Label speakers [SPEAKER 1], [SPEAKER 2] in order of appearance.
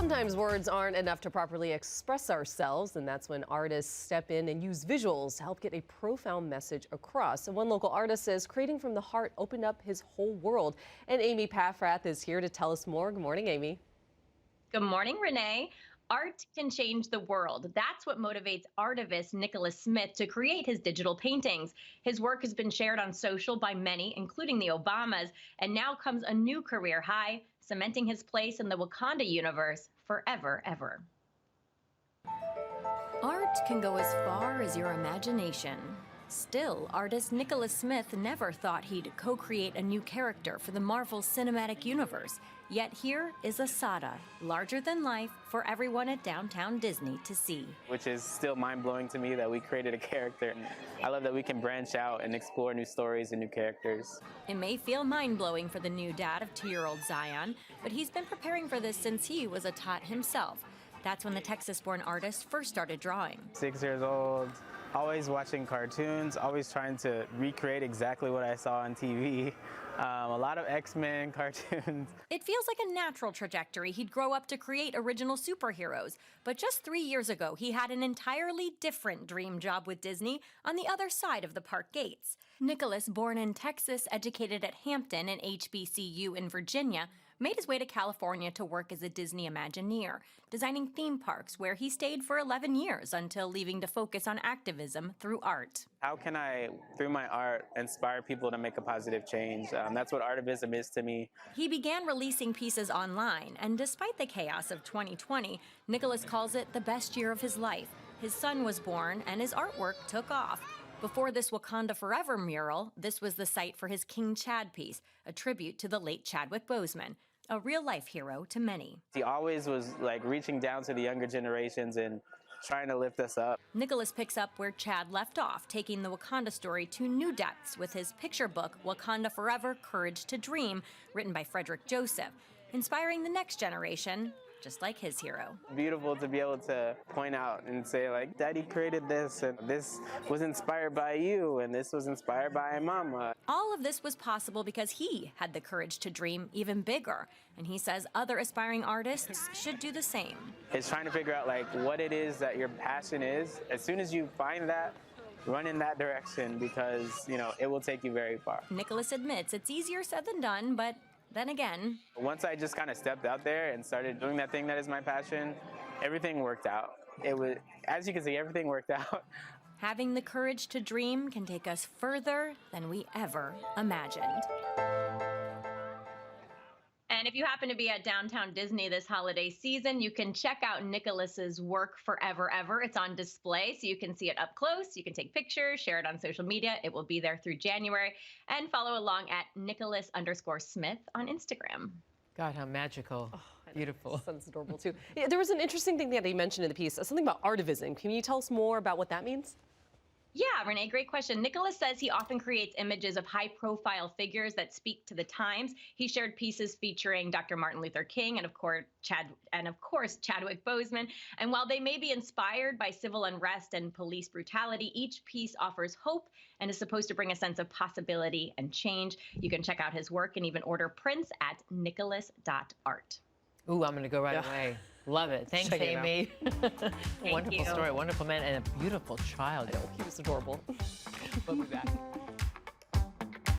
[SPEAKER 1] Sometimes words aren't enough to properly express ourselves, and that's when artists step in and use visuals to help get a profound message across. And one local artist says creating from the heart opened up his whole world. And Amy Paffrath is here to tell us more. Good morning, Amy.
[SPEAKER 2] Good morning, Renee. Art can change the world. That's what motivates artivist Nikkolas Smith to create his digital paintings. His work has been shared on social by many, including the Obamas, and now comes a new career high, cementing his place in the Wakanda Universe forever, ever.
[SPEAKER 3] Art can go as far as your imagination. Still, artist Nikkolas Smith never thought he'd co-create a new character for the Marvel Cinematic Universe. Yet here is Asada, larger than life for everyone at downtown Disney to see.
[SPEAKER 4] Which is still mind-blowing to me that we created a character. I love that we can branch out and explore new stories and new characters.
[SPEAKER 3] It may feel mind-blowing for the new dad of 2-year-old Zion, but he's been preparing for this since he was a tot himself. That's when the Texas-born artist first started drawing.
[SPEAKER 4] 6 years old, always watching cartoons, always trying to recreate exactly what I saw on TV. A lot of X-Men cartoons.
[SPEAKER 3] It feels like a natural trajectory. He'd grow up to create original superheroes. But just 3 years ago, he had an entirely different dream job with Disney on the other side of the park gates. Nikkolas, born in Texas, educated at Hampton and HBCU in Virginia, made his way to California to work as a Disney Imagineer, designing theme parks where he stayed for 11 years until leaving to focus on activism through art.
[SPEAKER 4] How can I, through my art, inspire people to make a positive change? That's what artivism is to me.
[SPEAKER 3] He began releasing pieces online, and despite the chaos of 2020, Nikkolas calls it the best year of his life. His son was born, and his artwork took off. Before this Wakanda Forever mural, this was the site for his King Chad piece, a tribute to the late Chadwick Boseman, a real-life hero to many.
[SPEAKER 4] He always was like reaching down to the younger generations and trying to lift us up.
[SPEAKER 3] Nikkolas picks up where Chad left off, taking the Wakanda story to new depths with his picture book, Wakanda Forever, Courage to Dream, written by Frederick Joseph, inspiring the next generation, just like his hero.
[SPEAKER 4] Beautiful to be able to point out and say, like, Daddy created this, and this was inspired by you, and this was inspired by Mama.
[SPEAKER 3] All of this was possible because he had the courage to dream even bigger, and he says other aspiring artists should do the same.
[SPEAKER 4] It's trying to figure out, like, what it is that your passion is. As soon as you find that, run in that direction because, you know, it will take you very far.
[SPEAKER 3] Nikkolas admits it's easier said than done, but then again,
[SPEAKER 4] once I just kind of stepped out there and started doing that thing that is my passion, everything worked out. It was, as you can see, everything worked out.
[SPEAKER 3] Having the courage to dream can take us further than we ever imagined.
[SPEAKER 2] And if you happen to be at downtown Disney this holiday season, you can check out Nikkolas's work forever, ever. It's on display, so you can see it up close. You can take pictures, share it on social media. It will be there through January. And follow along at Nikkolas_Smith on Instagram.
[SPEAKER 1] God, how magical. Oh, beautiful. Sounds adorable, too. Yeah, there was an interesting thing that he mentioned in the piece, something about artivism. Can you tell us more about what that means?
[SPEAKER 2] Yeah, Renee, great question. Nikkolas says he often creates images of high-profile figures that speak to the times. He shared pieces featuring Dr. Martin Luther King and, of course, Chadwick Boseman. And while they may be inspired by civil unrest and police brutality, each piece offers hope and is supposed to bring a sense of possibility and change. You can check out his work and even order prints at nikkolas.art.
[SPEAKER 5] Ooh, I'm going to go right away. Love it. Thanks, Amy. Wonderful story, wonderful man, and a beautiful child.
[SPEAKER 1] I know, he was adorable.
[SPEAKER 5] We'll be back.